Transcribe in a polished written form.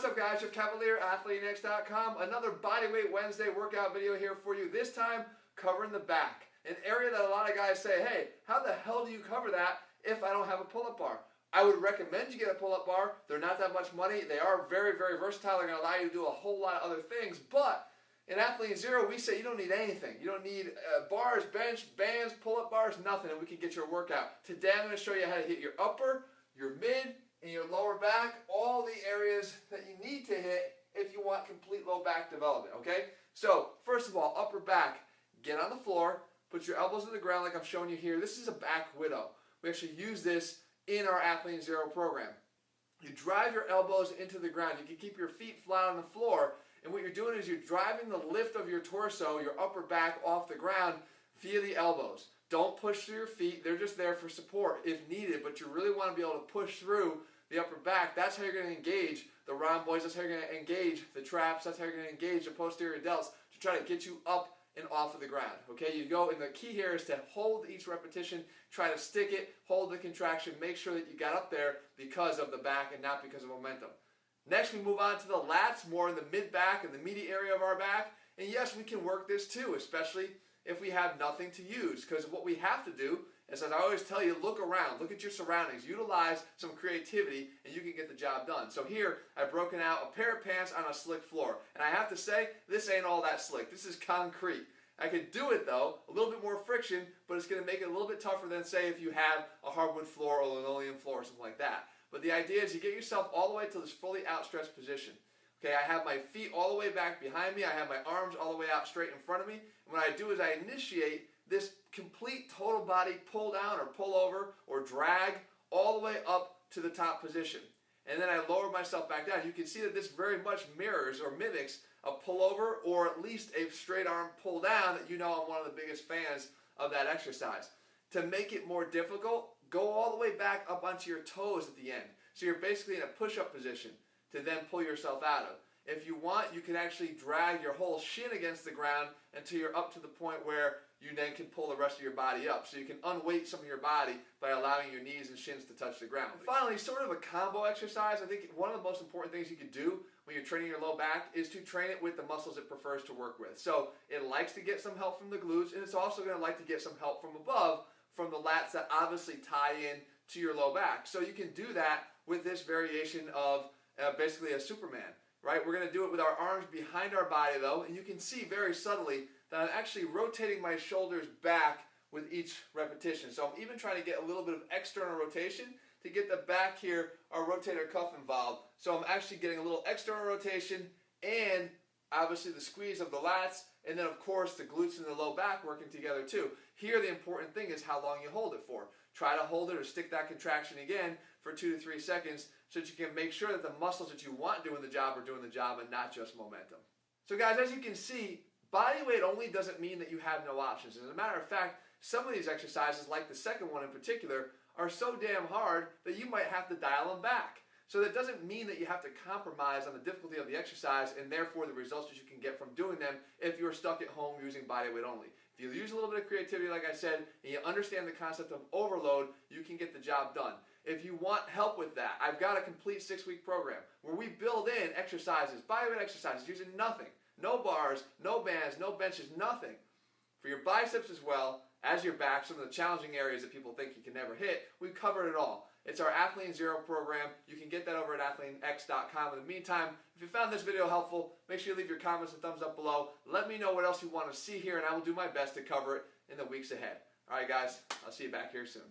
What's up guys, Jeff Cavalier, AthleteNext.com. Another Bodyweight Wednesday workout video here for you. This time covering the back. An area that a lot of guys say, hey, how the hell do you cover that if I don't have a pull-up bar? I would recommend you get a pull-up bar. They're not that much money. They are very, very versatile. They're going to allow you to do a whole lot of other things. But in Athlete Zero, we say you don't need anything. You don't need bars, bench, bands, pull-up bars, nothing, and we can get your workout. Today I'm going to show you how to hit your upper, your mid, and your lower back, all the areas that you need to hit if you want complete low back development, okay? So, first of all, upper back, get on the floor, put your elbows on the ground like I'm showing you here. This is a back widow. We actually use this in our Athlete Zero program. You drive your elbows into the ground. You can keep your feet flat on the floor, and what you're doing is you're driving the lift of your torso, your upper back, off the ground via the elbows. Don't push through your feet. They're just there for support if needed, but you really want to be able to push through the upper back. That's how you're going to engage the rhomboids. That's how you're going to engage the traps. That's how you're going to engage the posterior delts to try to get you up and off of the ground. Okay, you go, and the key here is to hold each repetition, try to stick it, hold the contraction, make sure that you got up there because of the back and not because of momentum. Next, we move on to the lats, more in the mid-back and the meaty area of our back. And yes, we can work this too, especially if we have nothing to use, because what we have to do is, as I always tell you, look around, look at your surroundings, utilize some creativity, and you can get the job done. So here, I've broken out a pair of pants on a slick floor, and I have to say, this ain't all that slick. This is concrete. I could do it though, a little bit more friction, but it's going to make it a little bit tougher than, say, if you have a hardwood floor or linoleum floor or something like that. But the idea is you get yourself all the way to this fully outstretched position. Okay, I have my feet all the way back behind me. I have my arms all the way out straight in front of me. And what I do is I initiate this complete total body pull down or pull over or drag all the way up to the top position. And then I lower myself back down. You can see that this very much mirrors or mimics a pullover or at least a straight arm pull down that you know I'm one of the biggest fans of that exercise. To make it more difficult, go all the way back up onto your toes at the end. So you're basically in a push-up position to then pull yourself out of. If you want, you can actually drag your whole shin against the ground until you're up to the point where you then can pull the rest of your body up. So you can unweight some of your body by allowing your knees and shins to touch the ground. And finally, sort of a combo exercise. I think one of the most important things you could do when you're training your low back is to train it with the muscles it prefers to work with. So it likes to get some help from the glutes, and it's also going to like to get some help from above, from the lats that obviously tie in to your low back. So you can do that with this variation of basically a Superman, right? We're going to do it with our arms behind our body though, and you can see very subtly that I'm actually rotating my shoulders back with each repetition. So I'm even trying to get a little bit of external rotation to get the back here, our rotator cuff involved. So I'm actually getting a little external rotation and obviously the squeeze of the lats, and then of course the glutes and the low back working together too. Here the important thing is how long you hold it for. Try to hold it or stick that contraction again for 2 to 3 seconds so that you can make sure that the muscles that you want doing the job are doing the job and not just momentum. So guys, as you can see, body weight only doesn't mean that you have no options. As a matter of fact, some of these exercises, like the second one in particular, are so damn hard that you might have to dial them back. So that doesn't mean that you have to compromise on the difficulty of the exercise and therefore the results that you can get from doing them if you're stuck at home using body weight only. If you use a little bit of creativity, like I said, and you understand the concept of overload, you can get the job done. If you want help with that, I've got a complete 6-week program where we build in exercises, bodyweight exercises, using nothing. No bars, no bands, no benches, nothing. For your biceps as well as your back, some of the challenging areas that people think you can never hit, we've covered it all. It's our Athlete Zero program. You can get that over at AthleteNext.com. In the meantime, if you found this video helpful, make sure you leave your comments and thumbs up below. Let me know what else you want to see here, and I will do my best to cover it in the weeks ahead. All right, guys, I'll see you back here soon.